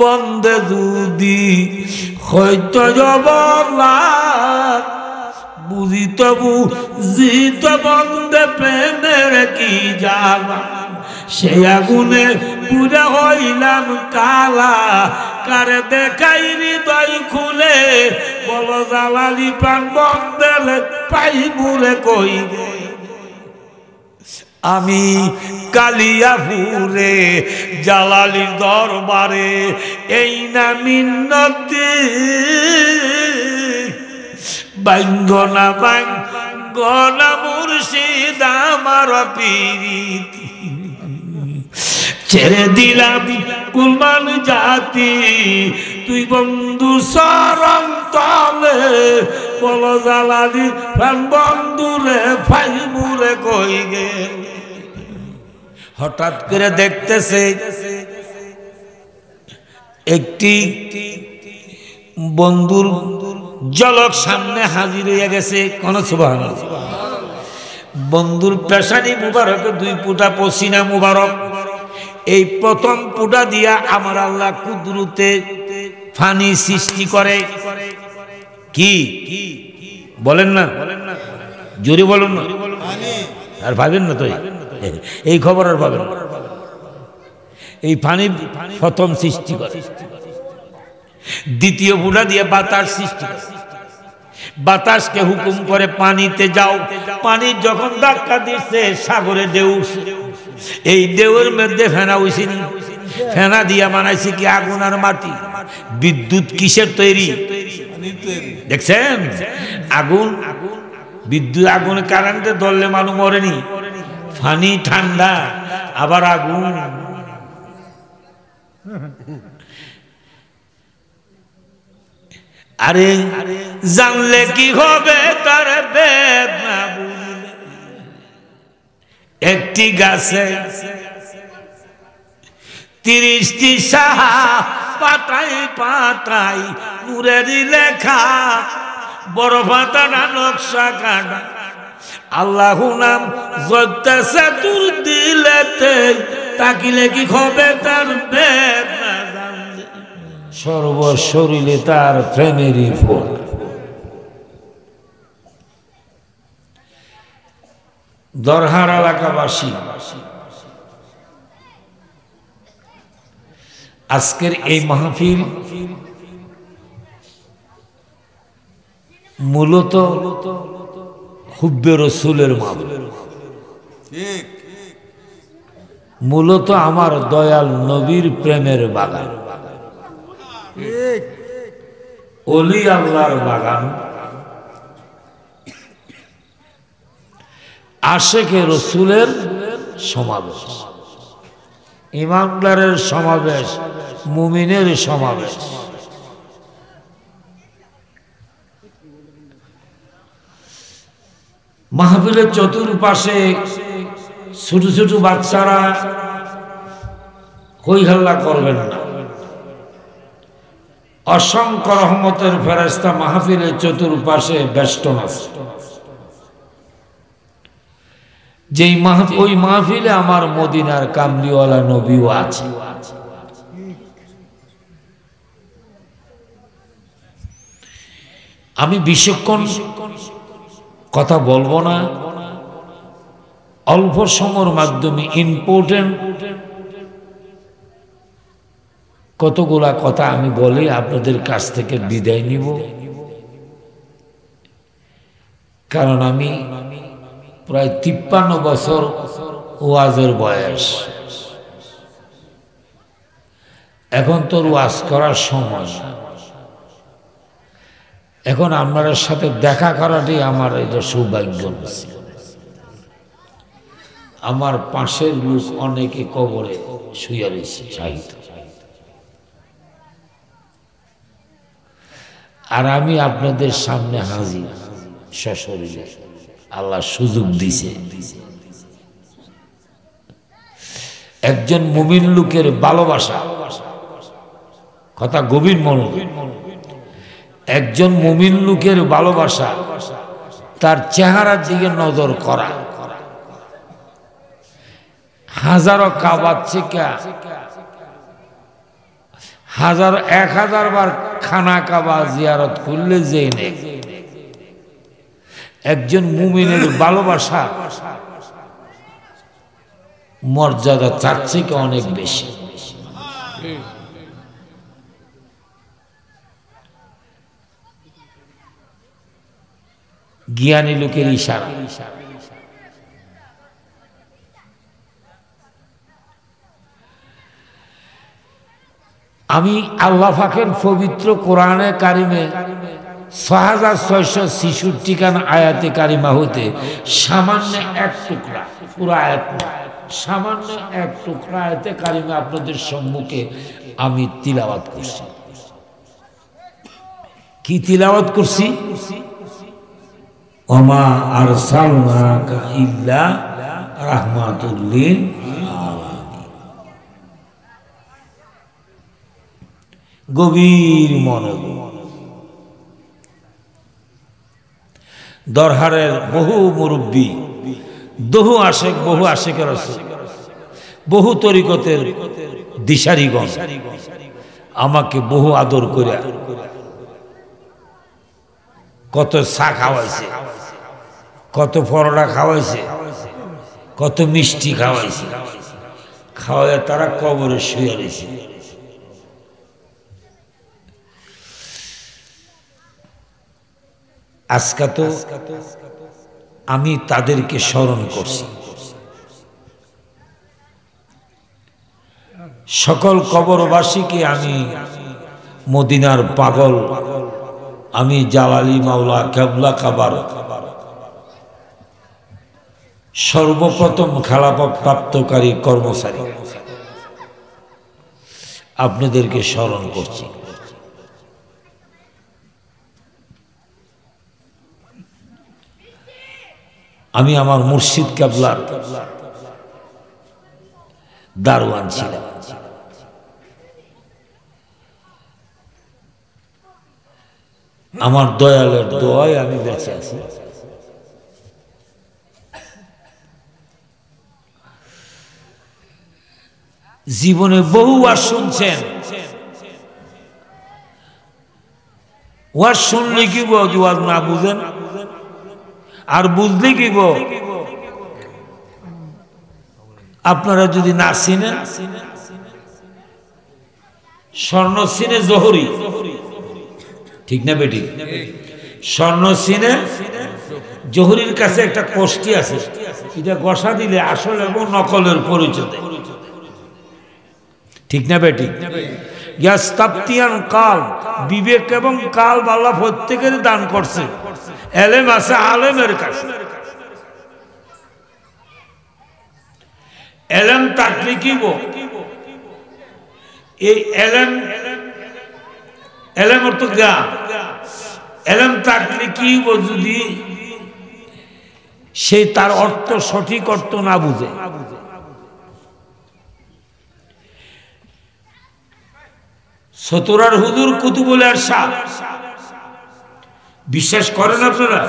বন্দে যদি হয়তো জবলা বুঝিত বুঝিত বন্দে প্রেমের কি জ্বালা সে আগুনে পুরা হইলাম কালা কারে দেখাই হৃদয় খুলে বলো জালালি প্রাণ বন্দের পাইবুরে কই গে আমি কালিয়াপুরে জালালির দরবারে এই না মিন্নতি বাঙ্গনা বাঙ্গনা মুর্শিদ আমার পীরিতি ছেড়ে দিলাম কুলমান জাতি তুই বন্ধু শরণ তলে বলো জালালি প্রাণ বন্ধুরে ফাইমুরে কই গে হঠাৎ করে দেখতেছে একটি বন্ধুর জলক সামনে হাজির হয়ে গেছে কোন সুবহানাল্লাহ বন্ধুর পেশানি মুবারক দুই ফুটা পসিনা মুবারক এই প্রথম ফুটা দিয়া আমার আল্লাহ কুদরতে পানি সৃষ্টি করে কি বলেন না জোরে বলুন না আর ভাবেন না তো এই খবর আর পাবেন এই পানি প্রথম সৃষ্টি করে দ্বিতীয় ফুটা দিয়ে বাতাস সৃষ্টি করে বাতাসকে হুকুম করে পানিতে যাও পানি যখন ধাক্কা দিচ্ছে সাগরে ঢেউ এই ঢেউয়ের মধ্যে ফেনা উইছিনি ফেনা দিয়া বানাইছে কি আগুন আর মাটি বিদ্যুৎ কিসের তৈরি দেখছেন আগুন বিদ্যুৎ আগুন কারেন্টে ধরলে মানুষ মরেনি পানি ঠান্ডা আবার আগুন আরে জানলে কি হবে তার বেদ না বুঝলে একটি গাছে 30টি সাহা পাতায় পাতায় নূরের লেখা বড় পাতানা নকশা কাটা আল্লাহ নাম জগতেছে তোর দিলেতে তাকিলে কি হবে তার বেদ না জানলে সর্বশরীরে তার প্রেমেরই ফল দরহার এলাকাবাসী আজকের এই মাহফিল মূলত হুব্বে রসুলের মাহফিল মূলত আমার দয়াল নবীর প্রেমের বাগান ওলি আল্লাহর বাগান আশেকে রসুলের সমাবেশ ইমানদারের সমাবেশ মুমিনের সমাবেশ মাহফিলের চতুর্পাশে ছোট ছোট বাচ্চারা হই হল্লা করবেন না অসংখ্য রহমতের ফেরেশতা মাহফিলের চতুর্পাশে বেষ্টন আছে যেই ওই মাহফিলে আমার মদিনার কামলিওয়ালা নবীও আছে আমি বেশিক্ষণ কথা বলবো না অল্প সময়ের মাধ্যমে ইম্পর্টেন্ট কতগুলা কথা আমি বলে আপনাদের কাছ থেকে বিদায় নিব কারণ আমি প্রায় 53 বছর ওয়াজের বয়স এখন তোর ওয়াজ করার সময় এখন আপনার সাথে দেখা করাটাই আমার এটা সৌভাগ্য আমার পাশের লোক অনেকে কবরে শুয়ে রয়েছে সাহিত্য আর আমি আপনাদের সামনে হাজির সশরীরে আল্লাহ সুযোগ দিছে একজন মুমিন লোকের ভালোবাসা কথা গভীর মনোযোগ একজন মুমিন লোকের ভালোবাসা তার চেহারার দিকে নজর করা হাজারো কাবার থেকে 1000 বার খানা কাবা জিয়ারত করলে জেনে একজন মুমিনের ভালোবাসা মর্যাদা তার থেকে অনেক বেশি। জ্ঞানী লোকের ইশারা। আমি আল্লাহ পাকের পবিত্র কোরআনে কারিমে 6666 খান আয়াতে কারিমা হতে সামান্য এক টুকরা, পুরো আয়াত না, সামান্য এক টুকরা আয়াতে কারিমা আপনাদের সম্মুখে আমি তিলাওয়াত করছি। কি তিলাওয়াত করছি? ওমা আরসালনাকা ইল্লা রাহমাতুল লিল আলামিন। গভীর মনোযোগ। দরহারের বহু মুরব্বী, বহু আশেকের রাসূল, বহু তরিকতের দিশারিগণ আমাকে বহু আদর করে কত চা খাওয়াইছে, কত পরোটা খাওয়াইছে, কত মিষ্টি খাওয়াইছে, খাওয়ায় তারা কবরে শুয়ে রয়েছে। আজকে তো আমি তাদেরকে স্মরণ করছি। সকল কবরবাসীকে আমি মদিনার পাগল, আমি জালালি মাওলা কেবলা কাবার সর্বপ্রথম খেলাফত প্রাপ্তকারী কর্মচারী আপনাদেরকে স্মরণ করছি। আমি আমার মুর্শিদ কেবলার দারওয়ান ছিলাম। আমার দয়ালের দোয়ায় আমি বেঁচে আছি। জীবনে বহু ওয়াজ শুনছেন, ওয়াজ শুনলে কি ওয়াজ না বুঝেন, আর বুঝলে কি গো আপনারা যদি না চিনেন, স্বর্ণ চিনে জহরি, ঠিক না বেটি? স্বর্ণ চিনে জহরির কাছে একটা কোষ্ঠী আছে, এটা গসা দিলে আসল এবং নকলের পরিচয় দেয়, ঠিক না বেটি? কাল, বিবেক এবং কাল আল্লাহ প্রত্যেকের দান করছে। এলেম আছে আলেমের কাছে, এলেম থাকলে কি গো, এই এলেম অর্থ জ্ঞান, এলেম থাকলে কি গো যদি সে তার অর্থ সঠিক অর্থ না বুঝে। সতরার হুজুর কুতুবুল ইরশাদ বিশ্বাস করেন আপনারা?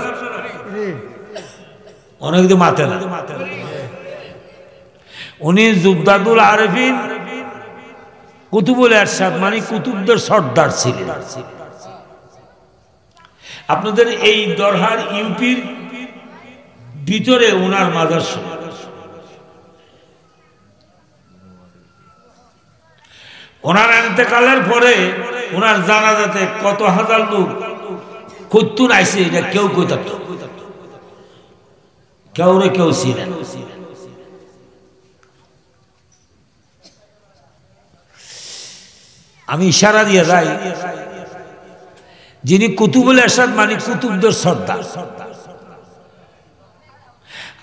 অনেকদিন মাতে না, উনি জুদ্দাদুল আরিফিন কুতুবুল ইরশাদ মানে কুতুবদের সর্দার ছিলেন। আপনাদের এই দরহার ইউপির ভিতরে ওনার মাজার। ওনার ইন্তেকালের পরে ওনার জানাজাতে কত হাজার লোক কত্তুন আইছে, এটা কেউ কইতাম, কেউ রে কেউ ছিলেন। আমি ইশারা দিয়ে যাই, যিনি কুতুবুল ইরশাদ মানে কুতুবদের সর্দার।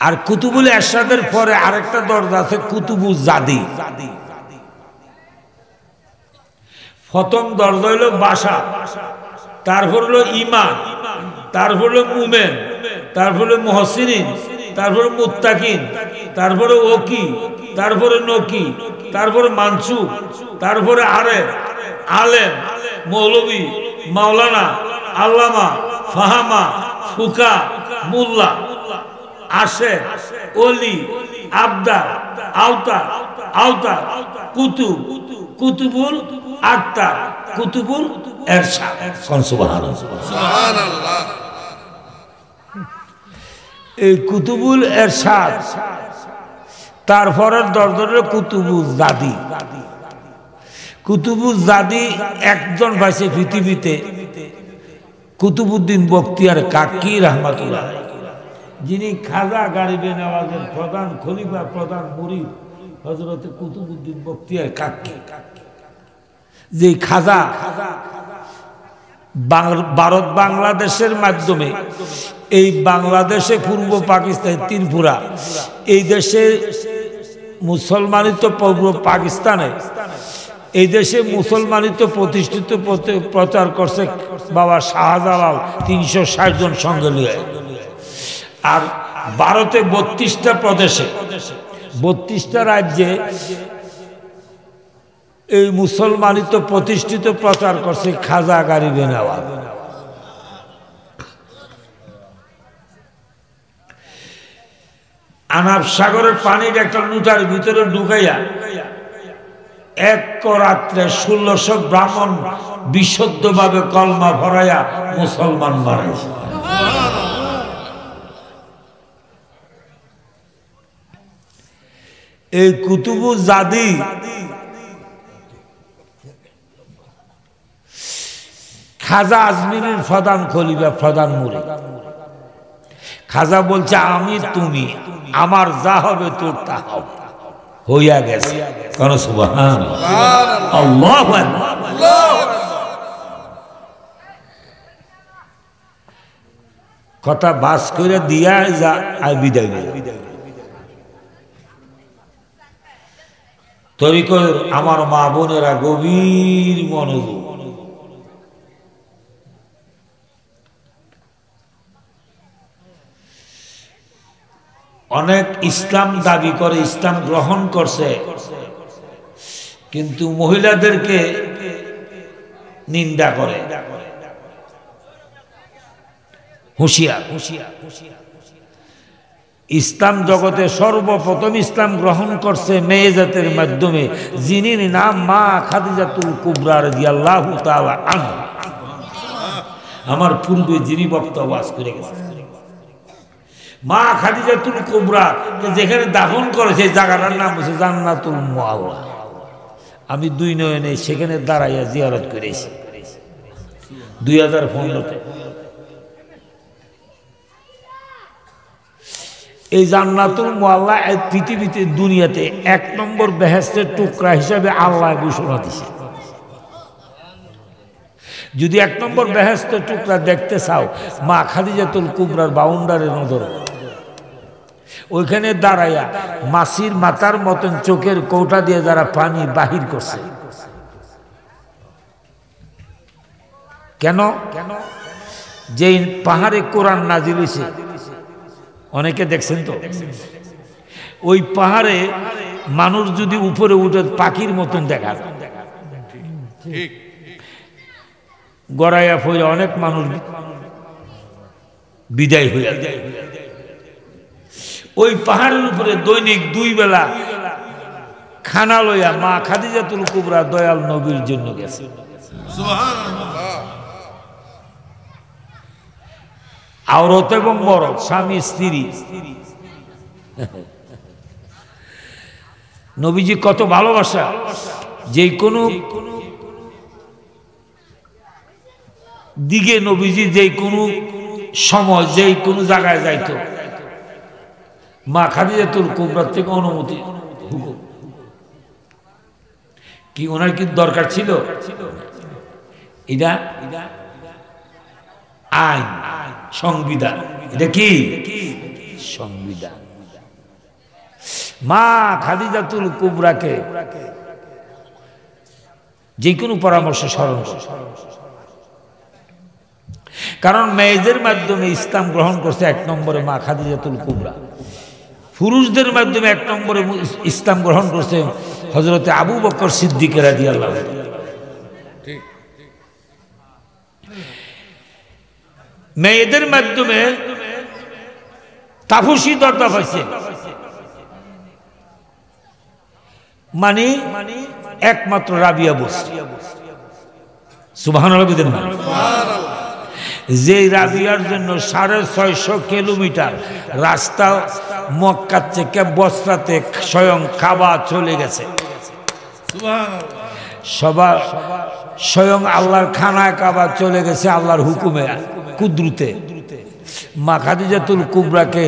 আর কুতুবুল ইরশাদের পরে আরেকটা দরজা আছে কুতুবুল জাদি। প্রথম দরজা হলো বাসা, তারপর হলো ইমান, তারপর হলো মুমেন, তারপর হলো মুহসিনিন, তারপরে মুত্তাকিন, তারপরে ওকি, তারপরে নকি, তারপরে মানসুব, তারপরে আরেফ, আলেম, মৌলবী, মাওলানা, আল্লামা, ফাহামা, ফুকা, মুল্লা, আশেখ, ওলি, আবদার, আওতা, কুতুব, কুতুবুল আর তার কুতুবুল এরশাদ। সুবহানাল্লাহ। এই কুতুবুল এরশাদ, তারপরের দরজরে কুতুবুল জাদি। কুতুবুল জাদি একজন পাইছে পৃথিবীতে, কুতুবউদ্দিন বখতিয়ার কাকি রাহমাতুল্লাহ, যিনি খাজা গরিবে নওয়াজের প্রধান খলিফা, প্রধান মুরিদ হযরত কুতুবউদ্দিন বখতিয়ার কাকি। যে খাজা ভারত বাংলাদেশের মাধ্যমে এই বাংলাদেশে, পূর্ব পাকিস্তান, ত্রিপুরা, এই দেশে মুসলমানিত, পূর্ব পাকিস্তানে এই দেশে মুসলমানিত প্রতিষ্ঠিত প্রচার করছে বাবা শাহজালাল ৩৬০ জন সঙ্গে নিয়ে। আর ভারতে ৩২টা প্রদেশে, ৩২টা রাজ্যে এই মুসলমানিত প্রতিষ্ঠিত প্রচার করছে খাজা গরিবে নওয়াজ। আনাব সাগরের পানির একটা লুটার ভিতরে ঢুকাইয়া এক রাত্রে ১৬০০ ব্রাহ্মণ বিশুদ্ধভাবে কলমা ভরাইয়া মুসলমান বানাইছে। এই কুতুবুল জাদি খাজা আজমিরের প্রধান খলিফা, প্রধান মুরিদ। খাজা বলছে আমি তুমি, আমার যা হবে তোর তা হবে, হইয়া গেছে। কোন সুবহানাল্লাহ, আল্লাহু আকবার। কথা বাস করে দিয়া যা আর বিদায় নেই। তরিকর আমার মা বোনেরা গভীর মনোযোগ। অনেক ইসলাম দাবি করে, ইসলাম গ্রহণ করছে, কিন্তু মহিলাদেরকে নিন্দা করে। হুঁশিয়ার। ইসলাম জগতে সর্বপ্রথম ইসলাম গ্রহণ করছে মেয়ে জাতের মাধ্যমে, যিনি নাম মা খাদিজাতুল কুবরা রাদিয়াল্লাহু তাআলা আনহা। আমার পূর্বে যিনি বক্তব্য ওয়াজ করে গেছেন, মা খাদিজাতুল কুবরা যেখানে দাফন করেছে জায়গাটার নাম হচ্ছে জান্নাতুল মুআওয়া। আমি ২ নয়নে সেখানে দাঁড়াইয়া জিয়ারত করেছি ২০১৫-তে। এই জান্নাতুল মুআওয়া পৃথিবীতে, দুনিয়াতে ১ নম্বর বেহেশতের টুকরা হিসাবে আল্লাহ ঘোষণা দিয়েছে। যদি ১ নম্বর বেহেশতের টুকরা দেখতে চাও, মা খাদিজাতুল কুবরার বাউন্ডারে নজর, ওইখানে দাঁড়াইয়া মাছির মাথার মতন চোখের কৌটা দিয়ে যারা পানি বাহির করছে। কেন? যে পাহাড়ে কোরআন নাজিল হইছে, অনেকে দেখছেন তো, ওই পাহাড়ে মানুষ যদি উপরে উঠে পাখির মতন দেখা যায়। গড়াইয়া ফইরা অনেক মানুষ বিদায় হইয়া যায়। ওই পাহাড়ের উপরে দৈনিক ২ বেলা খানা লইয়া মা খাদিজাতুল কুবরা দয়াল নবীর জন্য গেছে। সুবহানাল্লাহ। আওরত এবং মরদ, স্বামী স্ত্রী। নবীজি কত ভালোবাসা, যে কোনো দিকে নবীজি যে কোনো সময় যে কোনো জায়গায় যাইত, মা খাদিজাতুল কুবরা থেকে অনুমতি, হুকুম কি ওনার কি দরকার ছিল? এটা আইন, সংবিধান। এটা কি সংবিধান? মা খাদিজাতুল কুবরাকে যে কোনো পরামর্শ স্মরণ করে, কারণ মেয়েদের মাধ্যমে ইসলাম গ্রহণ করছে ১ নম্বরে মা খাদিজাতুল কুবরা। পুরুষদের মাধ্যমে ১ নম্বরে ইসলাম গ্রহণ করছে হযরতে আবু বকর সিদ্দিক রাদিয়াল্লাহু আনহু। মেয়েদের মাধ্যমে তাপসী দরজা পাইছে, মানে একমাত্র রাবিয়া বসরি। সুবহানাল্লাহ বুঝেন না? যে রাবিয়ার জন্য 650 কিলোমিটার রাস্তা মক্কা থেকে বসরাতে স্বয়ং কাবা চলে গেছে। সবার স্বয়ং আল্লাহর খানা কাবা চলে গেছে আল্লাহর হুকুমে কুদরতে। মা খাদিজাতুল কুবরাকে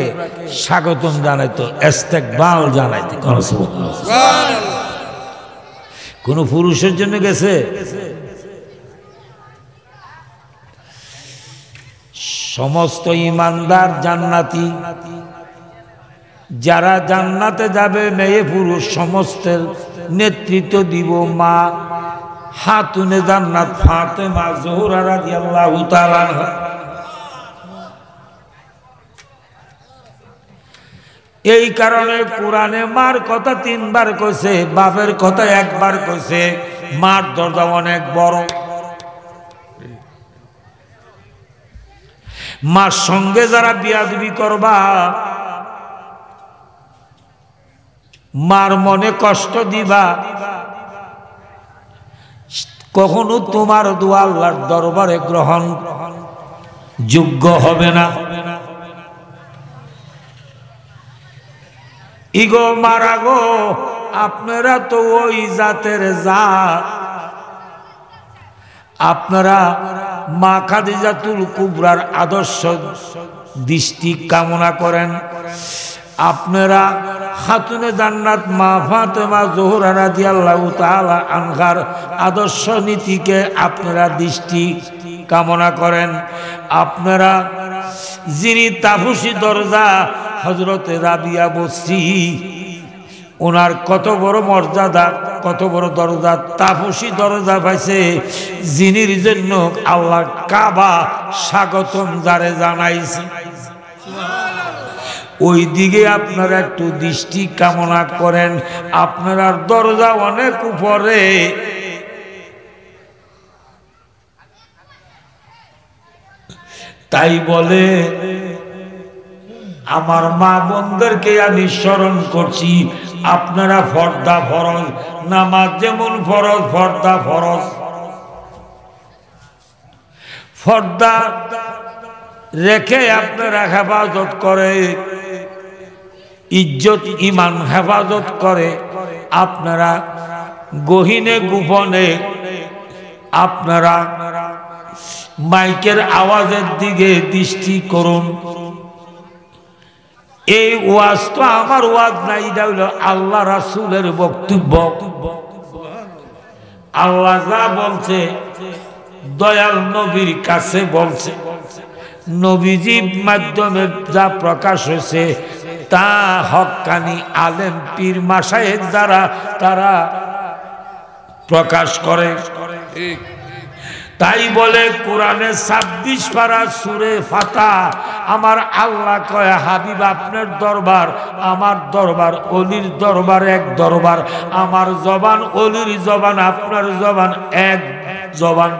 স্বাগতম জানাইতো, ইস্তেকবাল জানাইতো। কোন পুরুষের জন্য গেছে? সমস্ত ঈমানদার জান্নাতি, যারা জান্নাতে যাবে মেয়ে পুরুষ সমস্তের নেতৃত্ব দিব মা খাতুনে জান্নাত ফাতেমা জোহরা রাদিয়াল্লাহু তাআলা আনহা। এই কারণে কোরআনে মার কথা 3 বার কইছে, বাপের কথা 1 বার কইছে। মার দরজা অনেক বড়। মার সঙ্গে যারা বিয়াদবি করবা, মার মনে কষ্ট দিবা, কখনো তোমার দোয়া আল্লাহর দরবারে গ্রহণ যোগ্য হবে না। ইগো মারা গো, আপনারা তো ওই জাতের জাত, আপনারা মা খাদিজাতুল কুবরার আদর্শ দৃষ্টি কামনা করেন, আপনারা খাতুনে জান্নাত মা ফাতেমা জোহরা রাদিয়াল্লাহু তাআলা আনহার আদর্শ নীতিকে আপনারা দৃষ্টি কামনা করেন। আপনারা যিনি তাফসী দরজা হযরতে রাবিয়া বসরি, ওনার কত বড় মর্যাদা, কত বড় দরজা, তাফসী দরজা পাইছে, যিনির জন্য আল্লাহ কাবা স্বাগতম যারে জানাইছে। ওই দিকে আপনারা একটু দৃষ্টি কামনা করেন। আপনার দরজা অনেক উপরে। তাই বলে আমার মা বোনদেরকে আমি স্মরণ করছি, আপনারা ফরদা ফরজ, নামাজ যেমন ফরজ ফরদা ফরজ, ফরদা রেখে আপনারা হেফাজত করে, ইজ্জত ইমান হেফাজত করে। আপনারা গহীনে গোপনে আপনারা মাইকের আওয়াজের দিকে দৃষ্টি করুন। এই ওয়াজ তো আমার ওয়াজ নাই, এটা হইল আল্লাহ রাসূলের বক্তব্য। আল্লাহ যা বলছে দয়াল নবীর কাছে বলছে, নবীজির মাধ্যমে যা প্রকাশ হয়েছে তা হক্কানি আলেম পীর মাশায়েখ যারা তারা প্রকাশ করে। তাই বলে কোরআনে 26 পারা সূরা ফাতা আমার আল্লাহ কয়, হাবিব আপনার দরবার আমার দরবার, অলির দরবার এক দরবার, আমার জবান অলির জবান, আপনার জবান এক জবান।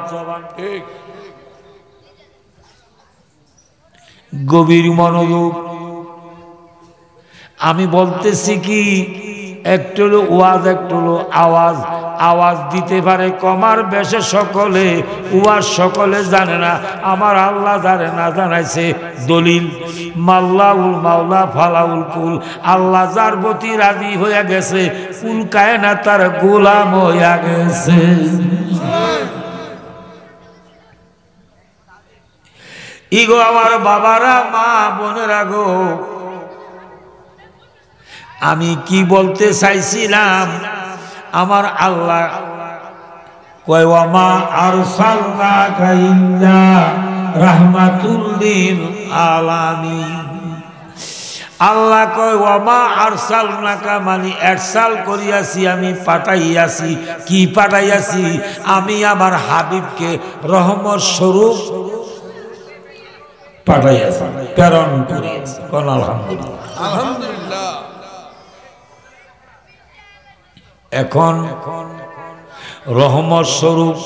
গভীর মনোযোগ। আমি বলতেছি কি, একটু ওয়াজ একটু আওয়াজ, আওয়াজ দিতে পারে কমার বেশে সকলে, ওয়াজ সকলে জানে না, আমার আল্লাহ জানে না, জানাইছে দলিল মাল্লাউল মাওলা ফালাউল কুল, আল্লাহ যার প্রতি রাজি হয়ে গেছে কুল কায়নাত তার গোলাম হয়ে গেছে। ইগো আমার বাবারা, মা বোনেরা গো, আমি কি বলতে চাইছিলাম, আমার আল্লাহ কয় ওয়া মা আরসালনাকা ইল্লা রাহমাতুল লিল আলামিন। আল্লাহ কয় ওয়া মা আরসালনাকা, মানে এরসাল করিয়াছি, আমি পাঠাইয়াছি। কি পাঠাইয়াছি? আমি আমার হাবিবকে রহমত স্বরূপ পাঠাইয়াছি, প্রেরণ করিয়াছি। কোন আলহামদুলিল্লাহ, আলহামদুলিল্লাহ। এখন রহমত স্বরূপ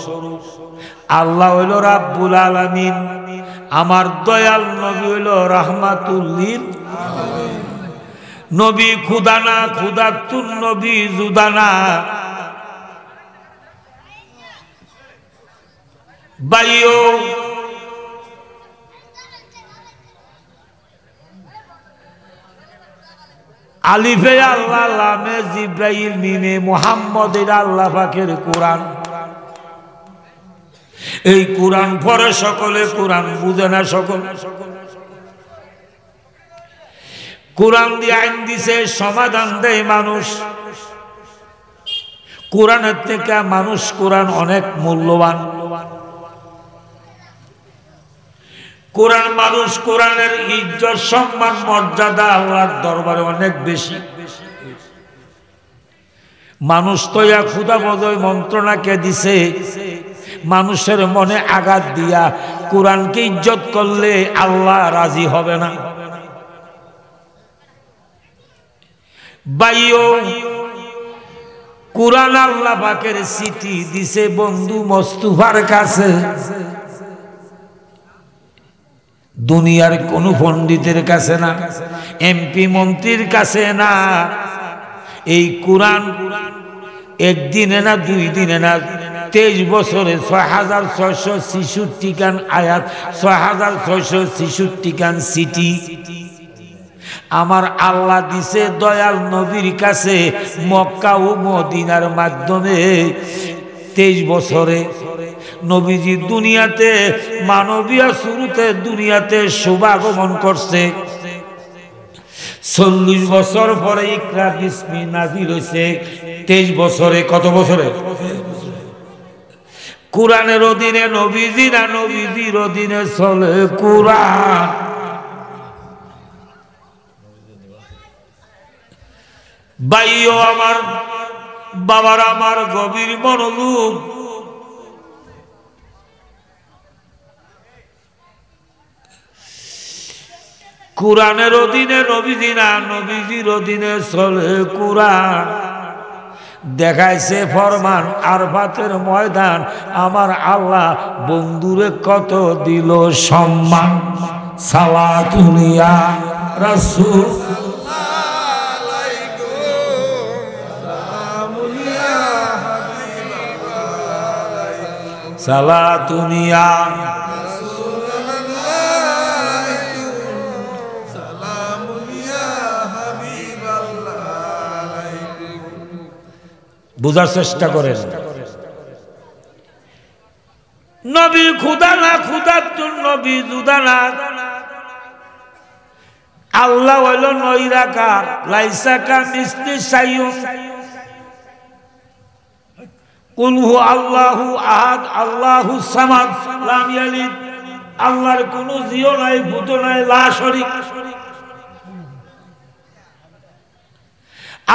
আল্লাহ হইল রাব্বুল আলামিন, আমার দয়াল নবী হইল রাহমাতুল লিল আলামিন। নবী খুদানা, খুদাতুন নবী জুদানা। ভাইও আলিফে আল্লাহ, লামে জিব্রাইল, মিমে মুহাম্মদের আল্লাহ পাকের কোরআন। এই কোরআন পড়ে সকলে, কোরআন বুঝে না সকলে। কোরআন দিয়ে আইন দিছে, সমাধান দেয় মানুষ। কোরআনের থেকে মানুষ, কোরআন অনেক মূল্যবান। কোরআন মানুষ, কোরআনের ইজ্জত সম্মান মর্যাদা আল্লাহর দরবারে অনেক বেশি। মানুষ তো ইয়া খুদা বদয় মন্ত্রণাকে দিছে, মানুষের মনে আঘাত দিয়া কোরআনকে ইজ্জত করলে আল্লাহ রাজি হবে না। ভাইও কোরআন আল্লাহ পাকের চিঠি দিছে বন্ধু মোস্তফার কাছে, দুনিয়ার কোন পণ্ডিতের কাছে না, এমপি মন্ত্রীর কাছে না। এই কোরআন একদিনে না, 2 দিনে না, 23 বছরে 6666 গান আয়াত, 6666 গান চিঠি আমার আল্লাহ দিছে দয়াল নবীর কাছে মক্কা ও মদিনার মাধ্যমে। 23 বছরে নবীজি দুনিয়াতে মানবীয় শুরুতে দুনিয়াতে শুভাগমন করছে। 40 বছর পরে ইকরা বিসমি নাযিল হইছে। 23 বছরে, কত বছরে? কোরআনের অধীনে নবীজি না, নবীজির অধীনে চলে কোরআন। ভাইও আমার, বাবার আমার, গভীর মনোযোগ। কোরআনের অধীনে নবীজি না, নবীজির অধীনে চলে কোরআন। দেখাইছে ফরমান আরফাতের ময়দান, আমার আল্লাহ বন্ধুরে কত দিল সম্মান। সালাতুন ইয়া রাসূল, সালাতুন ইয়া বুঝার চেষ্টা করেন। নবী খুদা না, খুদার নবী জুদা না। আল্লাহ হইল নৈরাকার, লাইসা কামিসলি শাইউন। কুল হু আল্লাহু আহাদ, আল্লাহু সামাদ, লাম ইয়ালিদ। আল্লাহর কোনো জিও নাই, ভূত নাই, লা শরীক।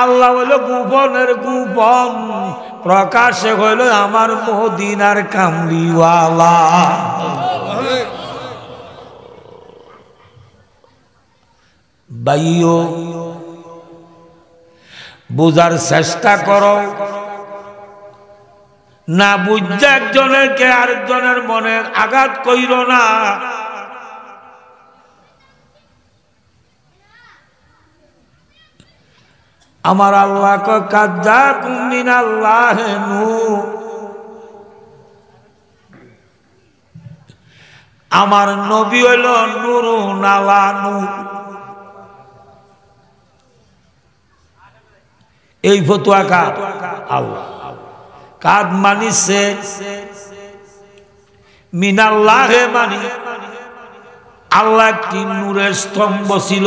আল্লাহ হইল গোপনের গোপন, প্রকাশে হইল আমার মদিনার কামলিওয়ালা। ভাইও বুঝার চেষ্টা করো, না বুঝা একজনের কে আরেকজনের মনের আঘাত কইর না। আমার আল্লাহ কাজ্জাকুম মিনাল্লাহি নূর, আমার নবী হইল নূরুন আলা নূর। এই ফতোয়া কার? আল্লাহ। কাদ মানিছে মিনাল্লাহে, মানি আল্লাহ কি নূরের স্তম্ভ ছিল,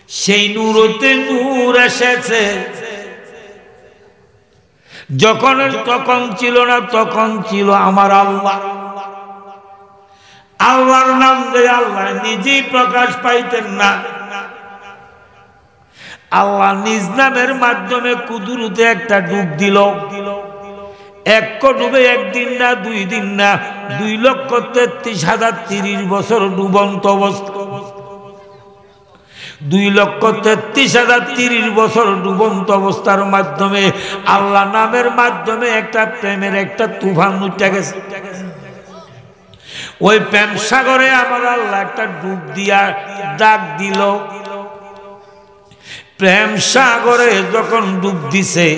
সেই নূরতে নূর এসেছে। যখন তখন ছিল না, তখন ছিল আমার আল্লাহ। আল্লাহর নাম যে আল্লাহ নিজেই প্রকাশ পাইতেন না। আল্লাহ নিজ নামের মাধ্যমে কুদরতে একটা ডুব দিল। এক ডুবে একদিন না, 2 দিন না, 2,33,030 বছর ডুবন্ত অবস্থা। 2,33,030 বছর ডুবন্ত অবস্থার মাধ্যমে আল্লাহ নামের মাধ্যমে একটা প্রেমের একটা তুফান উঠে গেছে। ওই প্রেম সাগরে আমার আল্লাহ একটা ডুব দিয়া ডাক দিল। প্রেম সাগরে যখন ডুব দিছে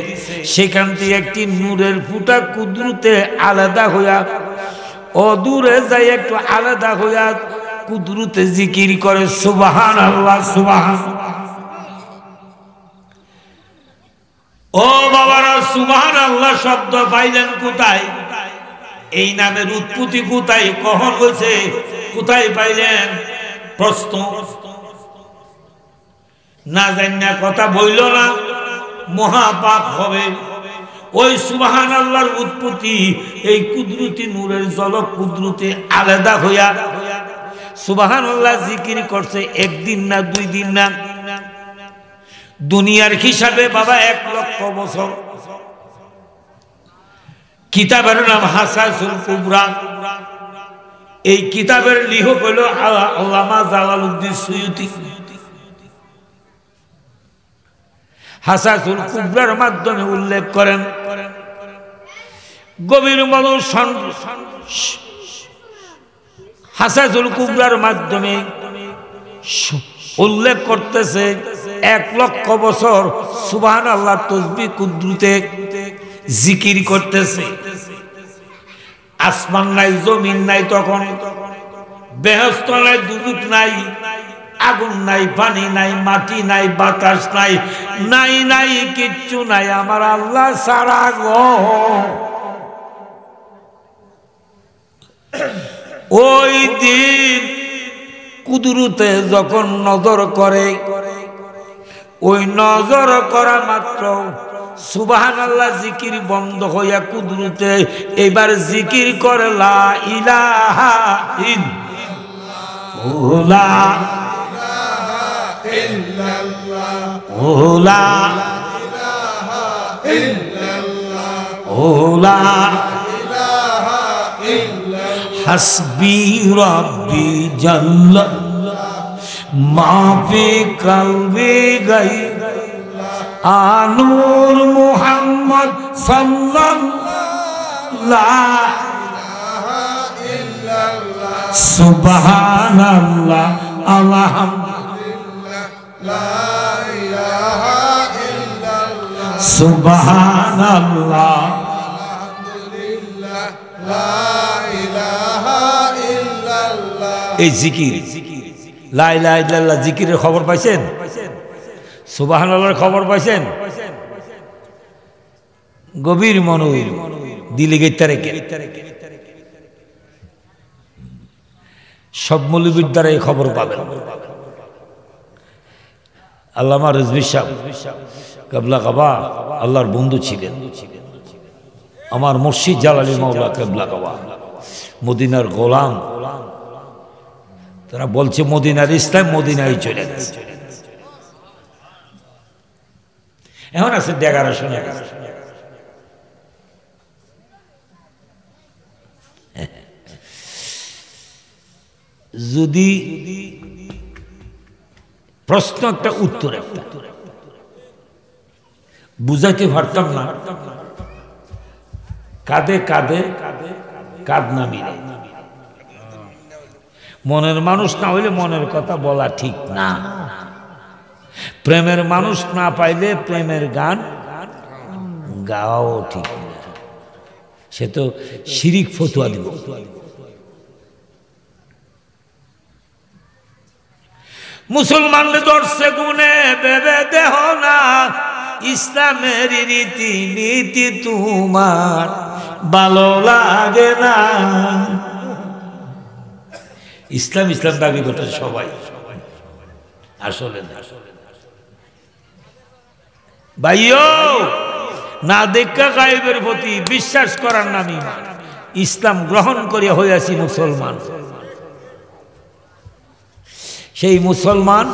সেখান থেকে একটি নূরের ফুটা কুদরতে আলাদা হইয়া অদূরে যাই একটু আলাদা হইয়া কুদরতে জিকির করে সুবহানাল্লাহ সুবহানাল্লাহ। ও বাবারা, সুবহানাল্লাহ শব্দ পাইলেন কোথায়? এই নামের উৎপত্তি কোথায়, কখন হয়েছে, কোথায় পাইলেন? প্রশ্ন। না জানি কথা বইল না, মহাপাপ হবে। ওই সুবহানাল্লাহর উৎপত্তি এই কুদরতি নূরের জলক কুদরতে আলাদা হইয়া সুবহানাল্লাহ জিকির করছে একদিন না, 2 দিন না, দুনিয়ার হিসাবে বাবা 1 লক্ষ বছর। কিতাবের নাম হাসাসুল কুবরা। এই কিতাবের লেখক হল আল্লামা জালালউদ্দিন সুয়ুতি। হাসাসুল কুবরার মাধ্যমে উল্লেখ করেন, গভীর মানুষ হাসাসুল কুবরার মাধ্যমে উল্লেখ করতেছে 1 লক্ষ বছর সুবহানাল্লাহ তাসবিহ কুদরতে জিকির করতেছে। আসমান নাই, জমিন নাই, তখন বেহেশত নাই, দুজক নাই, আগুন নাই, পানি নাই, মাটি নাই, বাতাস নাই, নাই নাই কিচ্ছু নাই আমার আল্লাহ ছাড়া গো। ওই দিন কুদরতে যখন নজর করে, ওই নজর করা মাত্র সুবহানাল্লাহ জিকির বন্ধ হইয়া কুদরতে এবার জিকির করে লা ইলাহা ইল্লাল্লাহ, লা ইলাহা ইল্লাল্লাহ, লা ইলাহা ইল্লাল্লাহ, লা ইলাহা ইল্লাল্লাহ, হাসবি রাব্বি জাল্লা মা ফি কলবি গাই আনুর মুহাম্মদ সাল্লাল্লাহু লা ইলাহা ইল্লাল্লাহ, সুবহানাল্লাহ আলহামদুলিল্লাহ লা ইলাহা ইল্লাল্লাহ, সুবহানাল্লাহ আলহামদুলিল্লাহ লা ইলাহা ইল্লাল্লাহ। এই জিকির লা ইলাহা ইল্লাল্লাহ জিকিরের খবর পাইছেন? সুবহানাল্লাহর খবর পাইছেন? গভীর মনো দিলে গেতে রেখে সব মৌলবীর দ্বারা এই খবর পাবেন। আল্লামা রিজভী সাহেব কেবলা কাবা আল্লাহর বন্ধু ছিলেন। আমার মুর্শিদ জালালী মাওলা কেবলা কাবা মদিনার গোলাম। তারা বলছে মদিনার ইসলাম মদিনায় চলে গেছে। এখন আছে 1100 যদি প্রশ্ন একটা উত্তর একটা বুঝাইতে পারতাম না, কাঁধে কাঁধে কাঁধ না মিলে। মনের মানুষ না হইলে মনের কথা বলা ঠিক না। প্রেমের মানুষ না পাইলে প্রেমের গান গাওয়াও ঠিক না। সে তো শিরিক ফতুয়া দিব। মুসলমানদের দর্শে গুণে ভেবে দেহ না, ইসলামের রীতি নীতি তোমার ভালো লাগে না। ইসলাম ইসলাম দাবি করতে সবাই, আসলে না। ভাইও না দেখা গায়েবের প্রতি বিশ্বাস করার নামই ইসলাম গ্রহণ করে হইয়াছি মুসলমান। সেই মুসলমান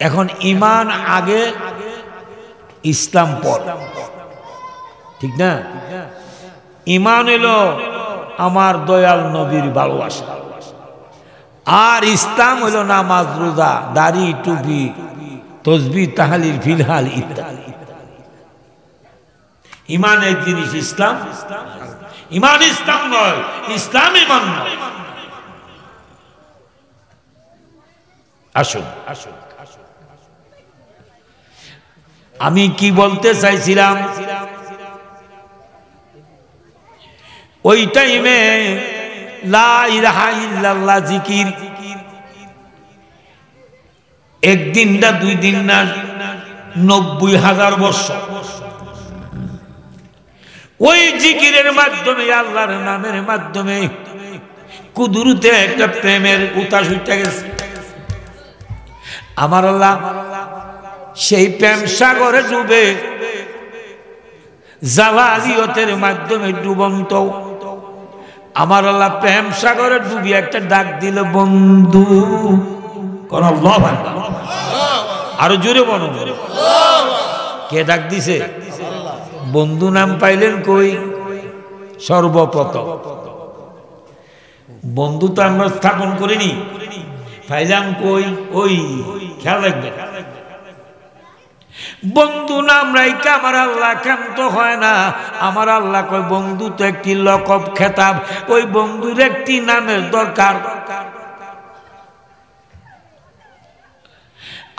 এখন ঈমান আগে ইসলাম পর, ঠিক না? ঈমান এলো আমার দয়াল নবীর ভালোবাসা, আর ইসলাম হলো নামাজ রোজা দাড়ি টুপি তসবিহ তাহলিল ফিলহাল ইত্যাদি। ঈমান এক জিনিস, ইসলাম ঈমান ইসলাম নয়, ইসলাম ঈমান নয়। আসুন আসুন। আমি কি বলতে চাইছিলাম, ওই টাইমে লা ইলাহা ইল্লাল্লাহ জিকির একদিন না 2 দিন না 90,000 বছর ওই জিকিরের মাধ্যমে, আল্লাহর নামের মাধ্যমে কুদরতে একটা প্রেমের উতাস উঠে গেছে। আমার আল্লাহ সেই প্রেম সাগরে ডুবে জালালিয়তের মাধ্যমে ডুবন্ত আমার আল্লাহ প্রেম সাগরে ডুবি একটা ডাক দিল, বন্ধু। কোন আল্লাহ, আরো জোরে বলো। কে ডাক দিছে? বন্ধু নাম পাইলেন কই? সর্বপ্রথম বন্ধু তো আমরা স্থাপন করিনি, পাইলাম কই? ওই খেয়াল রাখবেন, বন্ধু নাম রাইকা আমার আল্লাহ ক্ষান্ত হয় না। আমার আল্লাহ কয় বন্ধু তো একটি লকব খেতাব, ওই বন্ধুর একটি নামের দরকার।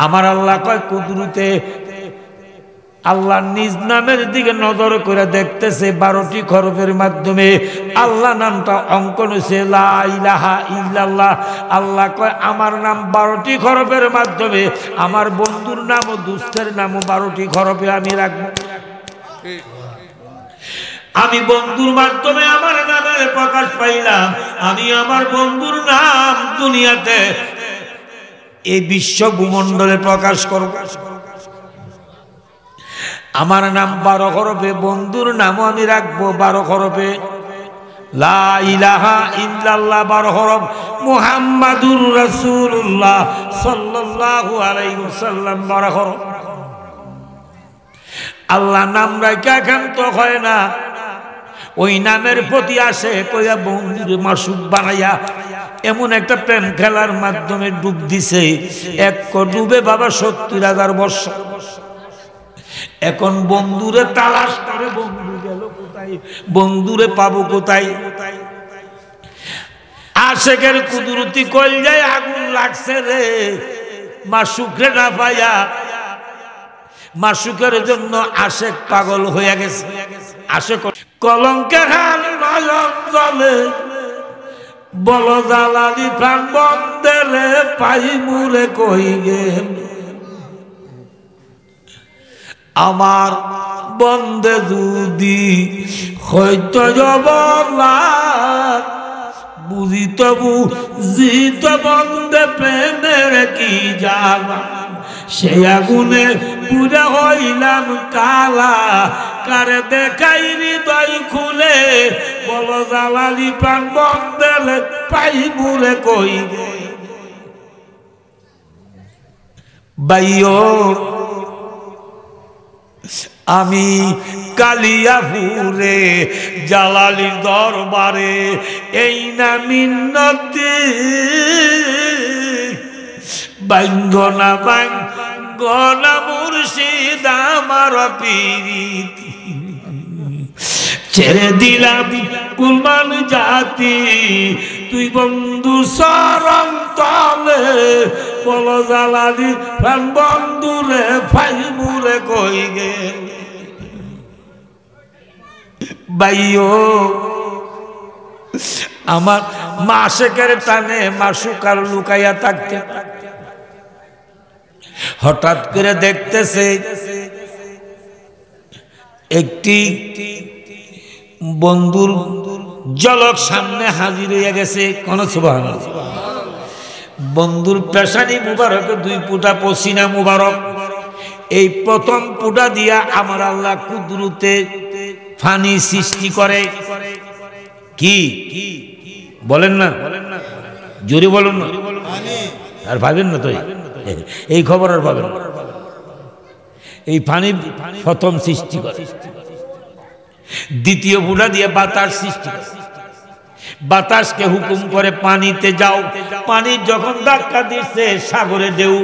আমার আল্লাহ কয় কুদরতে আল্লাহ নিজ নামের দিকে নজর করে দেখতেছে, 12টি হরফের মাধ্যমে আল্লাহ নামটা অঙ্কন হয়েছে, লা ইলাহা ইল্লাল্লাহ। আল্লাহ কয় আমার নাম 12টি হরফের মাধ্যমে, আমার বন্ধুর নাম ও দুস্থের নামও 12টি হরফে আমি রাখবো। আমি বন্ধুর মাধ্যমে আমার নামের প্রকাশ পাইলাম, আমি আমার বন্ধুর নাম দুনিয়াতে এই বিশ্ব ভূমণ্ডলে প্রকাশ করব। আমার নাম 12 হরফে, বন্ধুর নামও আমি রাখবো 12 হরফে। লা ইলাহা ইল্লাল্লাহ 12 হরফ, মুহাম্মাদুর রাসূলুল্লাহ সাল্লাল্লাহু আলাইহি ওয়াসাল্লাম 12 হরফ। আল্লাহ নাম রাখা ক্ষান্ত হয় না, ওই নামের প্রতি আসে কইয়া বন্ধুর মাসুক বানাইয়া এমন একটা প্রেম খেলার মাধ্যমে ডুব দিছে। এক ডুবে বাবা 70,000 বছর। এখন বন্ধুরে তালাশ করে, বন্ধু গেল কোথায়, বন্ধুরে পাবো কোথায়? আশেকের কুদরতি কলজায় আগুন লাগছে রে, মাসুকরে না পাইয়া। মাসুকের জন্য আশেক পাগল হয়ে গেছে। আশেক কলঙ্কের হাল নয়ন জলে, বল জালালি প্রাণ বন্দেলে পাই মুরে কই গেল। আমার বন্দে যদি হয়তো জবলা বুঝিত বুঝিত বন্দে প্রেমের কি জানা, সে আগুনে পুরা হইলাম কালা। কারে দেখাই হৃদয় খুলে, বল জালালি প্রাণ বন্দেলে পাই মুরে কই গে। বাইও আমি কালিয়াপুরে জালালির দরবারে এই না মিন্নতি, বাঙ্গনা বাঙ্গনা মুর্শিদ আমার প্রীতি। ছেড়ে দিলাম কুলমান জাতি, তুই বন্ধু শরণ তলে, বল জালালি প্রাণ বন্ধুরে ফাই মুরে কই গে। বাইও আমার মাসেকের টানে মাসুকার লুকাইয়া থাকতে, হঠাৎ করে দেখতেছে একটি বন্ধুর জলক সামনে হাজির হয়ে গেছে। কোন সুবহানাল্লাহ। বন্ধুর পেশানি মুবারক 2 ফুটা পসিনা মুবারক, এই প্রথম ফুটা দিয়া আমার আল্লাহ কুদরতে ফানি সৃষ্টি করে। কি বলেন না, জোরে বলুন না, আর ভাবেন না তো এই খবর আর পাবেন। এই পানি প্রথম সৃষ্টি করে, দ্বিতীয় ফুটা দিয়ে বাতাস সৃষ্টি করে। বাতাসকে হুকুম করে পানিতে যাও। পানি যখন ধাক্কা দিচ্ছে সাগরে ঢেউ,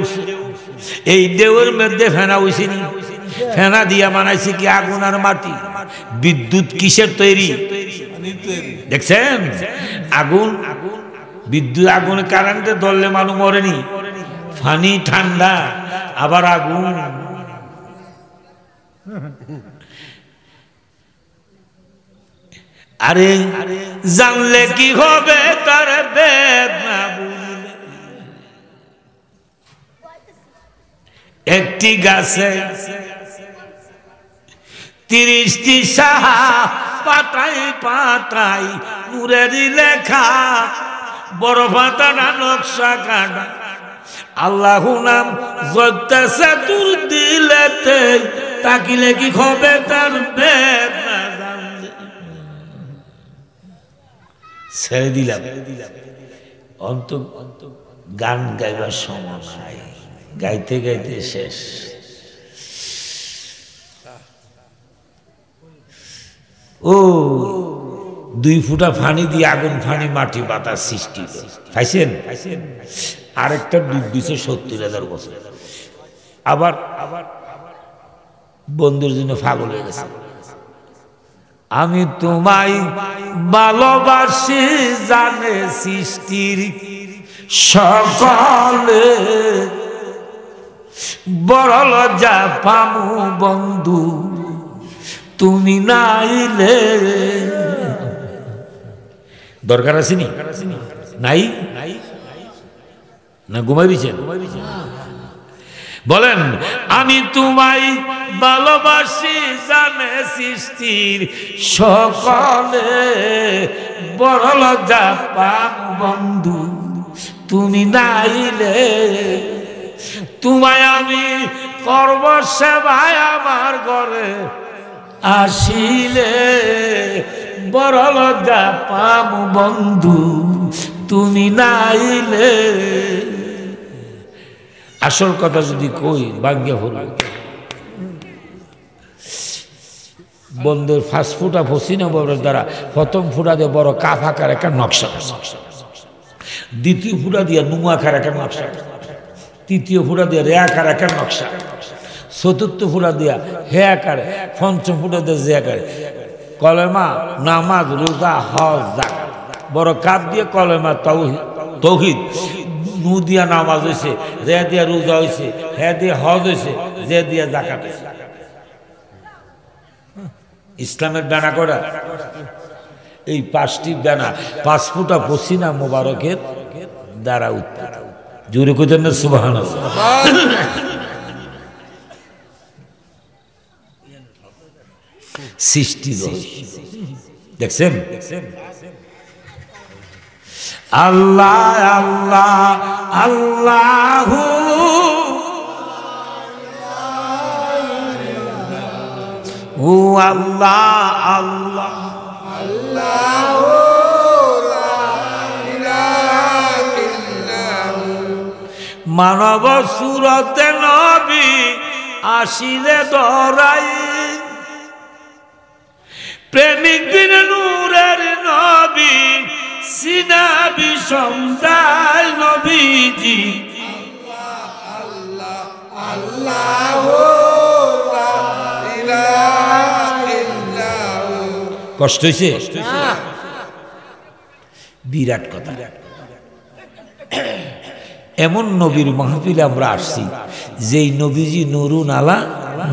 এই ঢেউয়ের মধ্যে ফেনা উইছিনি, ফেনা দিয়া বানাইছে কি আগুন আর মাটি। বিদ্যুৎ কিসের তৈরি দেখছেন? আগুন, বিদ্যুৎ আগুন কারেন্টে ধরলে মানুষ মরেনি, পানি ঠান্ডা আবার আগুন। আরে জানলে কি হবে তার বেদনা বুঝলে। একটি গাছে 30টি সাহা, পাতায় পাতায় নূরের লেখা, বড় পাতাটা নকশা কাটা। আল্লাহু নাম জপতেছে তোর দিলেতে, তাকিলে কি হবে তার বেদনা জানলে। ছেড়ে দিলাম, অন্ত গান গাইবার সময় নাই, গাইতে গাইতে শেষ। ও 2 ফুটা ফানি দিয়ে আগুন ফানি মাটি বাতাস সৃষ্টি পাইছেন। আরেকটা ডুব দিছে 70,000 বছর। আবার বন্ধুর জন্য পাগল হয়ে গেছে। আমি তোমায় ভালোবাসি জানে সৃষ্টির সকলে, বড় লজ্জা পামু বন্ধু তুমি নাইলে। দরকার আসেনি নাই না ঘুমাই দিচ্ছেন? বলেন আমি তোমায় ভালোবাসি জানে সৃষ্টির সকলে, বড় লজ্জা পাম বন্ধু তুমি নাইলে। তোমায় আমি করব সেবায় আমার ঘরে আসিলে, বড় লজ্জা পাম বন্ধু তুমি নাইলে। আসল কথা যদি কই ভাগ্যে হল বন্ধুর ফার্স্ট ফুটা ফসিনা বড়ের দ্বারা প্রথম ফুটা দিয়ে বড় কাফ আকার একটা নকশা, দ্বিতীয় ফুটা দিয়ে নুম আকার একটা নকশা, তৃতীয় ফুটা দিয়ে রে আকার একটা নকশা, চতুর্থ ফুটা দিয়া হে আকারে, পঞ্চম ফুটা দিয়ে যে আকারে কলেমা নামাজ রোজা হজ যাকাত। বড় কাপ দিয়ে কলেমা তৌহিদ, নু দিয়া নামাজ হয়েছে, রে দিয়া রোজা হয়েছে, হে দিয়ে হজ হয়েছে, যে দিয়া যাকাত হয়েছে। ইসলামের ব্যানা করা এই 5টি ব্যানা 5 ফুটা পসিনা মোবারকের দ্বারা উত্তর। জোরে কইতেন না সুবহানাল্লাহ। সৃষ্টি দেখছেন আল্লাহ আল্লাহ আল্লাহু ও আল্লাহ আল্লাহ আল্লাহু লা ইলাহা ইল্লাহু। মানব সুরতে নবী আসিলে ধরাই, প্রেমিক বিন নূরের নবী সিনাবি সমদায় নবীজি। আল্লাহ আল্লাহ কষ্ট হয়েছে? বিরাট কথা। এমন নবীর মাহফিলে আমরা আসছি যেই নবীজি নুরুন আলা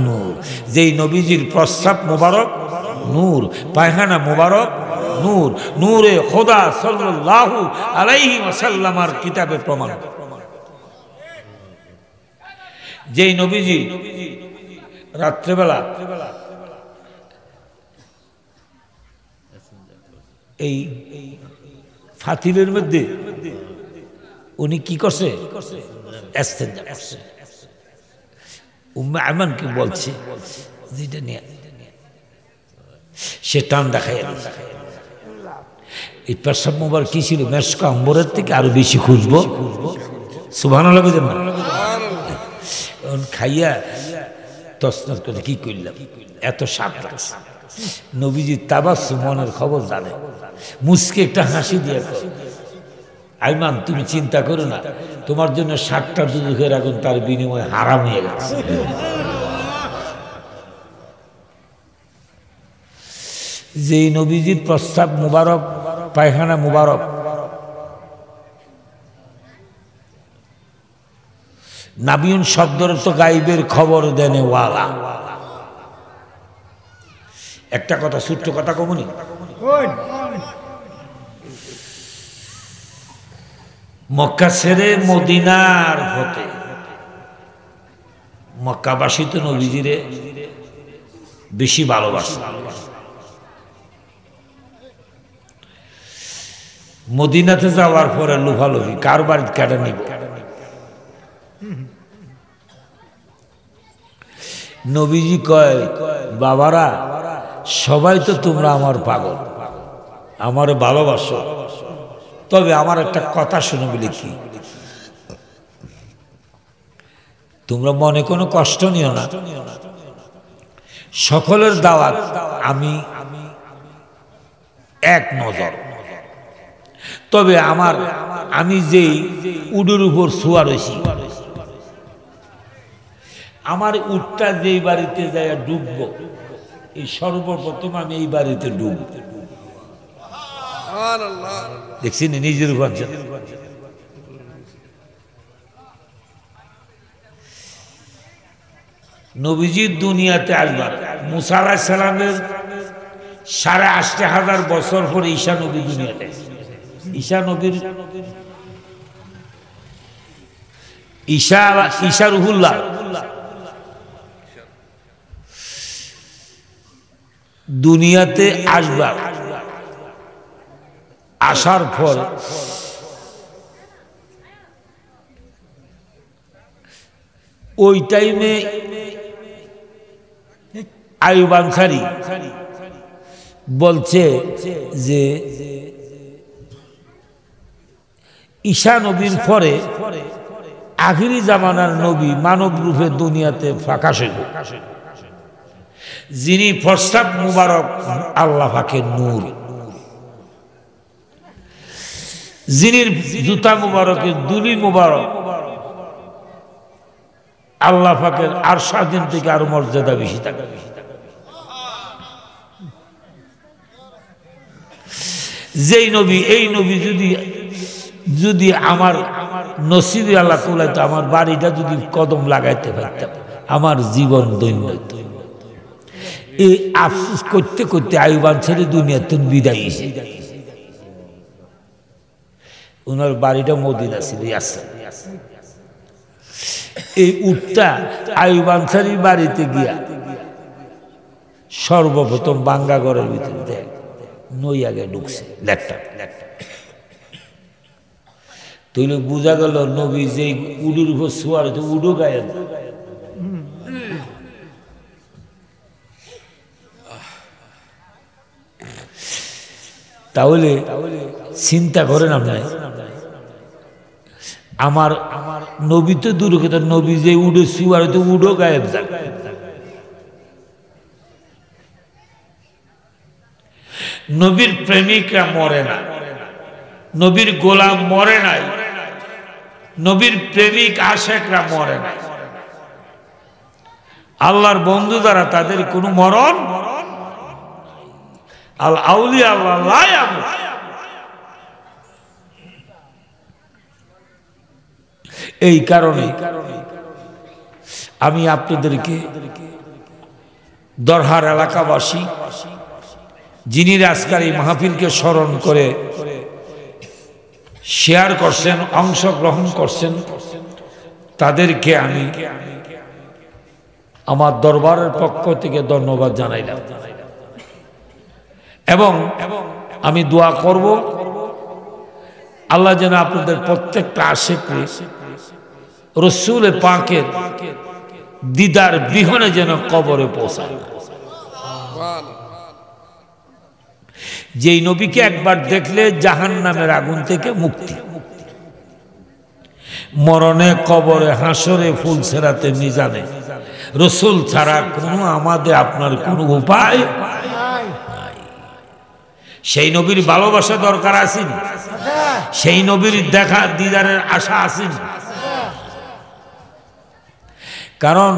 নূর, যেই নবীজির প্রস্রাব মোবারক নূর, পায়খানা মোবারক নূর, নূরে খোদা সাল্লাল্লাহু আলাইহি ওয়াসাল্লামার কিতাবে প্রমাণ। যেই নবীজি রাত্রেবেলা এই ফাতিলের মধ্যে উনি কি করছে? উম্মে আয়মানকে বলছে যেটা নিয়ে সে টান দেখায়। এই পেশাব মোবার কি ছিল? মেশকা অম্বরের থেকে আরো বেশি খুঁজবো। সুবহানাল্লাহ বুঝেন না? খাইয়া তসনস করে কি করলাম, এত স্বাদ লাগছে। নবীজি তাবাসসুম মনের খবর জানে, মুসকে একটা হাসি দিয়ে আইমান তুমি চিন্তা করো না, তোমার জন্য 7টা দুজখের আগুন তার বিনিময়ে হারাম হয়ে গেছে। যেই নবীজির প্রস্তাব মুবারক, পায়খানা মুবারক, নাবিউন শব্দের তো গাইবের খবর দেনে ওয়ালা। একটা কথা, ছোট্ট কথা কমনি, মক্কা ছেড়ে মদিনার হতে মক্কাবাসী তো নবীজিরে বেশি ভালোবাসে। মদিনাতে যাওয়ার পরে লুফালুফি কার বাড়ি কেটে নিব। নবীজি কয়, বাবারা সবাই তো তোমরা আমার পাগল, আমার ভালোবাসো, তবে আমার একটা কথা শুনে বলি কি, তোমরা মনে কোনো কষ্ট নিও না, সকলের দাওয়াত আমি এক নজর, তবে আমি যেই উডের উপর শোয়া রয়েছি, আমার উটটা যেই বাড়িতে যায় ডুবব, এই সর্বপ্রথম আমি এই বাড়িতে ডুব দেখছি না নিজের উপর। নবীজি দুনিয়াতে আসবার মুসা আলাইহিস সালামের 8,500 বছর পরে ঈসা নবী দুনিয়াতে, ঈসা রুহুল্লাহ দুনিয়াতে আসবার, আসার পর ওই টাইমে আইয়ুব আনসারী বলছে যে ঈসা নবীর পরে আখিরি জামানার নবী মানব রূপে দুনিয়াতে প্রকাশ হইব, যিনি প্রস্তাব মুবারক আল্লাহ পাকের নূর, যিনি জুতা মুবারকের দুলি মুবারক আল্লাহ পাকের আর স্বাধীন থেকে আরো মর্যাদা বেশি থাকে। যেই নবী, এই নবী যদি আমার নসিবে আল্লাহ কুলাইতো, আমার বাড়িটা যদি কদম লাগাইতে পারতাম, আমার জীবন দৈন্য। এই আফসোস করতে করতে আইয়ুব আনসারী দুনিয়াতে বিদায় হয়েছে। ওনার বাড়িটা মদিনা ছিল। এই উটটা আইয়ুব আনসারীর বাড়িতে গিয়া সর্বপ্রথম বাঙ্গা ঘরের ভিতরে দেখ নই আগে ঢুকছে লেটটা, তৈলে বোঝা গেল নবী যে উডুর উপর শোয়ার উডো গায়ে। তাহলে চিন্তা করেন আপনার, আমার নবী তো দূর কথা, নবী যে উডে শুয়ার তো উডো গায়েব যাক। নবীর প্রেমিকরা মরে না, নবীর গোলাম মরে নাই, নবীর প্রেমিক আশেকরা মরে নাই, আল্লাহর বন্ধু যারা তাদের কোনো মরণ। আল আউলিয়া আল্লাহ লা ইয়ামুত। এই কারণে আমি আপনাদেরকে দরহার এলাকাবাসী যিনি আজকের এই মাহফিলকে স্মরণ করে শেয়ার করছেন, অংশগ্রহণ করছেন, তাদেরকে আমি আমার দরবারের পক্ষ থেকে ধন্যবাদ জানাইলাম এবং আমি দোয়া করব আল্লাহ যেন আপনাদের প্রত্যেকটা আশিককে রসুল পাকের দিদার বিহনে যেন কবরে পৌঁছায়। যেই নবীকে একবার দেখলে জাহান্নামের আগুন থেকে মুক্তি, মরণে কবরে হাসরে ফুলসেরাতে মিজানে রসুল ছাড়া কোনো আমাদের আপনার কোনো উপায় নাই। সেই নবীর ভালোবাসা দরকার আছে, সেই নবীর দেখা দিদারের আশা আছে, কারণ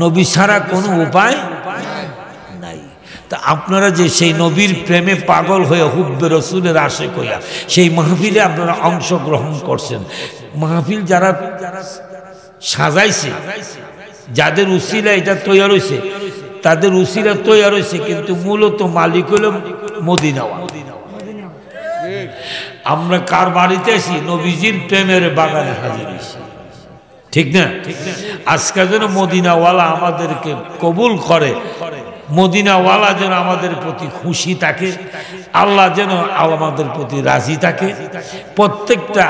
নবী ছাড়া কোনো উপায় নাই। তা আপনারা যে সেই নবীর প্রেমে পাগল হয়ে হুব্বে রসুলের আশিক হইয়া সেই মাহফিলে আপনারা অংশগ্রহণ করছেন, মাহফিল যারা সাজাইছে, যাদের উসিলা এটা তৈরি হয়েছে তাদের উসিলা তৈরি হয়েছে, কিন্তু মূলত মালিক হল মদিনাওয়ালা। আমরা কার বাড়িতে আছি? নবীজির প্রেমের বাগানে হাজির হয়েছি, ঠিক না? আজকে যেন মদিনাওয়ালা আমাদেরকে কবুল করে, মদিনাওয়ালা যেন আমাদের প্রতি খুশি থাকে, আল্লাহ যেন আমাদের প্রতি রাজি থাকে, প্রত্যেকটা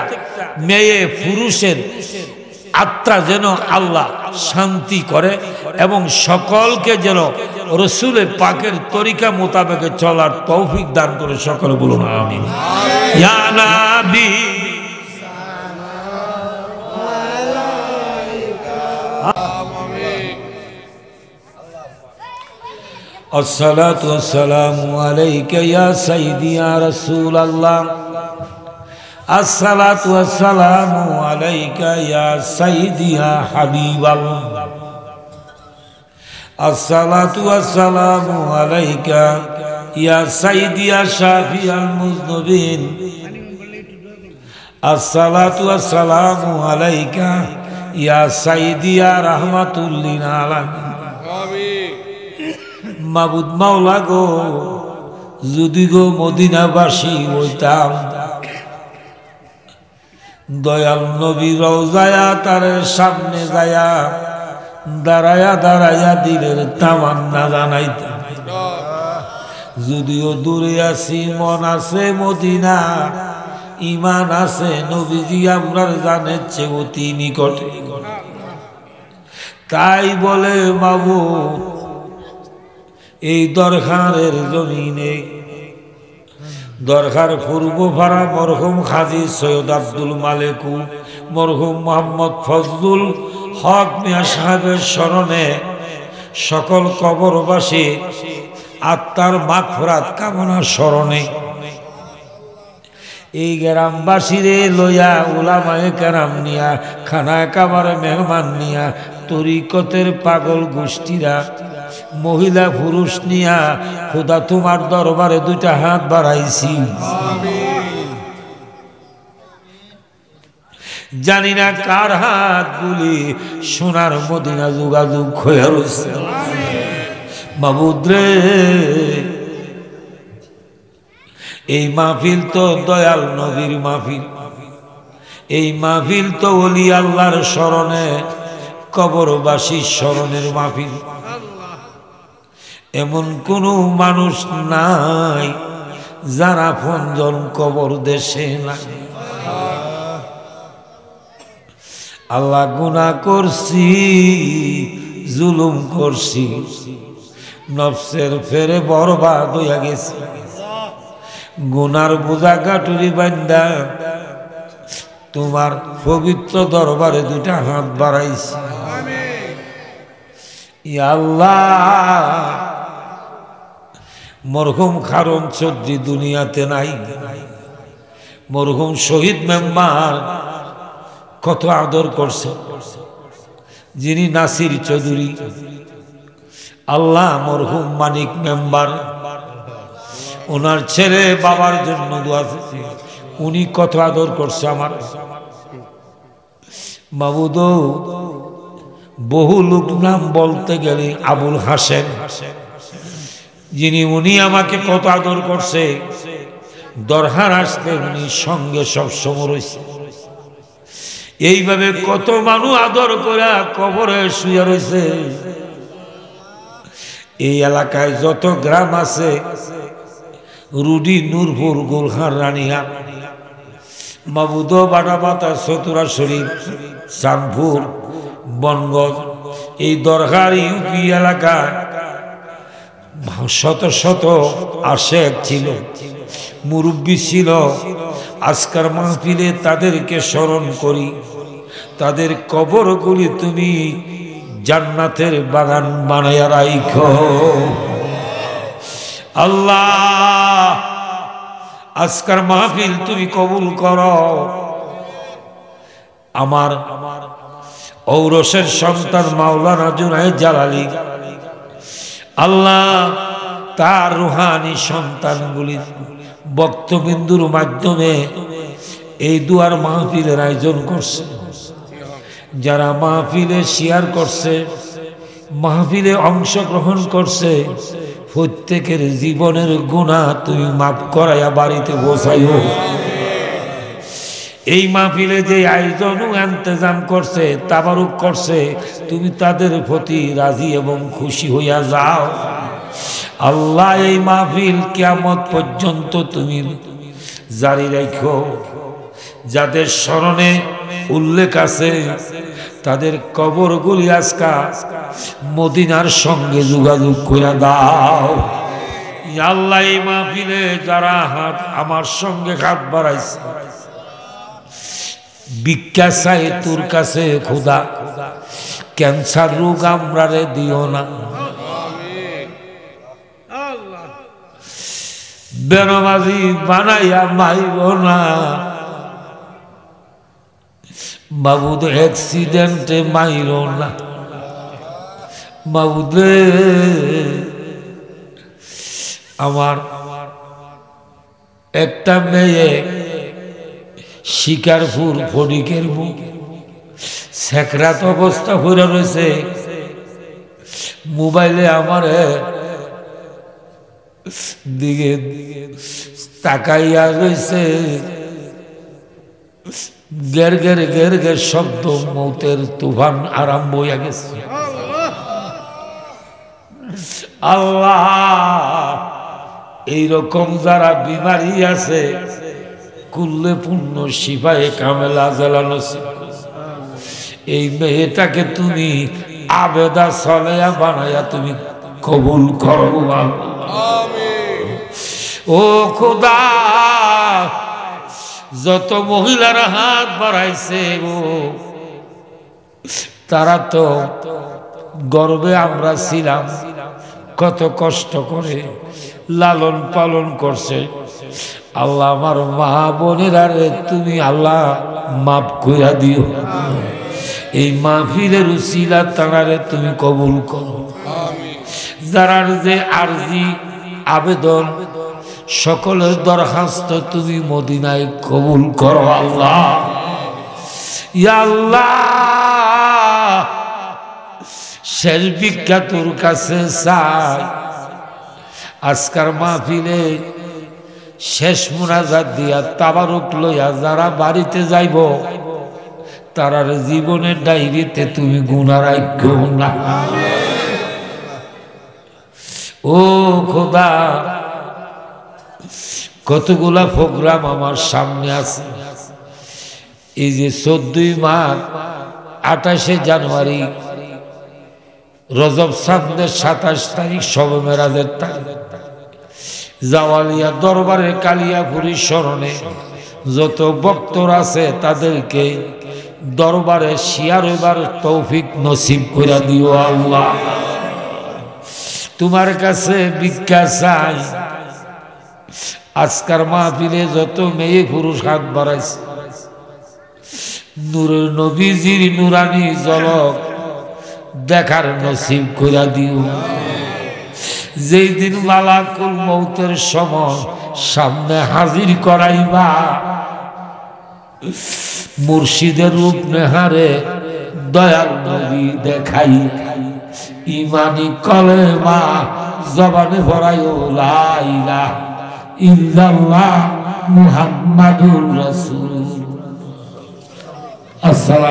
মেয়ে পুরুষের আত্মা যেন আল্লাহ শান্তি করে এবং সকলকে যেন রসুলের পাকের তরিকা মোতাবেক চলার তৌফিক দান করে। সকলে বলুন আমিন। ইয়া নবী الصلاة والسلام عليك يا سيدي يا رسول الله الصلاة والسلام عليك يا سيدي يا حبيب الله الصلاة والسلام عليك يا سيدي يا شافي المذنبين الصلاة والسلام عليك يا سيدي يا رحمة للعالمين। মাবুদ মাওলা গো, যদি গো মদিনাবাসী হইতাম, দয়াল নবী রওজায়া তার সামনে যায়া দাঁড়ায়া দাঁড়ায়া দিলের তামান্না জানাইতাম। যদিও দূরে আছি, মন আছে মদিনা, ইমান আছে নবীজি আমরার জানের চেয়ে অতি নিকটে। তাই বলে মাবুদ এই দরখারের জমিনে, দরখার পূর্ব ভাড়া মরহুম হাজী সৈয়দ আব্দুল মালেকু, মরহুম মোহাম্মদ ফজলুল হক মিয়া সাহেবের স্মরণে সকল কবরবাসী আত্মার মাগফিরাত কামনার স্মরণে এই গ্রামবাসীরে লইয়া উলামায়ে কেরাম নিয়া, খানা কাবারে মেহমান নিয়া, তরিকতের পাগল গোষ্ঠীরা, মহিলা পুরুষ নিয়া খোদা তোমার দরবারে দুইটা হাত বাড়াইছি। জানি না কার হাতগুলি সোনার মদিনা যোগাযোগ হয়ে রয়েছে। মাবুদ রে, এই মাহফিল তো দয়াল নবীর মাহফিল, এই মাহফিল তো ওলি আল্লাহর স্মরণে, কবরবাসীর স্মরণের মাহফিল। এমন কোন মানুষ নাই যারা আপনজন কবর দেশে নাই। আল্লাহ গুনাহ করছি, জুলুম করছি, নফসের ফেরে বরবাদ হইয়া গেছি। গুনার বোঝা গাটুরি বান্দা তোমার পবিত্র দরবারে দুইটা হাত বাড়াইছি। ইয়া আল্লাহ, মরহুম খারম চৌধুরী দুনিয়াতে নাই, মরহুম শহীদ মেম্বার কত আদর করছে, যিনি নাসির চৌধুরী, আল্লাহ মরহুম মানিক মেম্বার, ওনার ছেলে বাবার জন্য দোয়া, উনি কত আদর করছে আমার মাবুদ। বহু লোক নাম বলতে গেলে আবুল হাসেন, যিনি উনি আমাকে কত আদর করছে, দরহার আসলে উনি সঙ্গে সবসময় রয়েছে। এইভাবে কত মানুষ আদর করে কবরে শুয়ে রয়েছে। এই এলাকায় যত গ্রাম আছে, রুডি, নূরপুর, গোলহার, রানিয়া, মাবুদ, বাটাবাতা, চতুরা শরীফ, চাঁদপুর, বনগঞ্জ, এই দরগার ইউপি এলাকায় শত শত আশেক ছিল, মুরব্বী ছিল। আজকের মাহফিলে তাদেরকে স্মরণ করি, তাদের কবরগুলি তুমি জান্নাতের বাগান বানাইয়া রাখো। আল্লাহ, আজকের মাহফিল তুমি কবুল করো। আমার ঔরসের সন্তান মাওলানা জুনায়েদ জালালী, আল্লাহ তার রুহানি সন্তানগুলি বক্তবিন্দুর মাধ্যমে এই দুয়ার মাহফিলের আয়োজন করছে। যারা মাহফিলে শেয়ার করছে, মাহফিলে অংশগ্রহণ করছে, প্রত্যেকের জীবনের গুনাহ তুমি মাফ করাইয়া বাড়িতে বসাইও। এই মাহফিলে যে আয়োজন ইন্তজাম করছে, তাবারুক করছে, তুমি তাদের প্রতি রাজি এবং খুশি হইয়া যাও। আল্লাহ এই মাহফিল কিয়ামত পর্যন্ত তুমি জারি রাখো। যাদের স্মরণে উল্লেখ আছে তাদের কবরগুলি আজকা মদিনার সঙ্গে যোগাযোগ করে দাও। আল্লাহ এই মাহফিলে যারা হাত আমার সঙ্গে হাত বাড়াইছে, ভিক্ষা চাই তোর কাছে খোদা, ক্যান্সার রোগ আমরারে দিও না, বেনামাজি বানাইয়া মাইব না, মাবুদ অ্যাক্সিডেন্টে মাইর না, মাবুদে আমার একটা মেয়ে শিকারপুর ফটিকের মুখ সেকরাত অবস্থা হয়ে রয়েছে, মোবাইলে আমার দিকে তাকাইয়া রয়েছে, গের গের গের গের শব্দ, মৌতের তুফান আরম্ভ হইয়া গেছে। আল্লাহ এইরকম যারা বিমারি আছে কুল্লে পূর্ণ শিফায়ে কামেলা জালানো, এই মেয়েটাকে তুমি আবেদা সলেয়া বানায়া তুমি কবুল করো। ও খোদা, যত মহিলারা হাত বাড়াইছে ও তারা তো গর্বে আমরা ছিলাম, কত কষ্ট করে লালন পালন করছে। আল্লাহ আমার মা বোনেরা রে তুমি আল্লাহ মাফ কইরা দিও। এই মাহফিলের উসিলা তারারে তুমি কবুল করো। যারার যে আরজি আবেদন সকলের দরখাস্ত তুমি মদিনায় কবুল করো আল্লাহ। ইয়া আল্লাহ, শেষ ভিক্ষা তোর কাছে চাই। আজকার মাহফিলে শেষ মুনাজাত দিয়া তাবারুক লইয়া যারা বাড়িতে যাইব তারার জীবনের ডায়েরিতে তুমি গুনাহ রাখো না। ও খোদা, কতগুলা প্রোগ্রাম আমার সামনে আছে। এই যে 14 মার্চ, 28 জানুয়ারি, রজব চাঁদের 27 তারিখ, শবে মেরাজের তারিখ, জাওয়ালিয়া দরবারে কালিয়াপুরী স্মরণে যত বক্তরা আছে তাদেরকে দরবারে শিয়ার হইবার তৌফিক নসিব করে দিও আল্লাহ। তোমার কাছে ভিক্ষা চাই। আজকার মাহফিলে যত মেয়ে পুরুষ হাত বাড়াইছে, নূরের নবীজির নুরানি ঝলক দেখার নসিব কইরা দিও। যেই দিন মালাকুল মউতের সময় সামনে হাজির করাইবা, মুর্শিদের রূপ নেহারে দয়াল নবী দেখাই, ইমানি কলেমা জবানে ভরাইও লা ইলাহা ইল্লাল্লাহ মুহাম্মাদুর রাসূল। আসসালাম।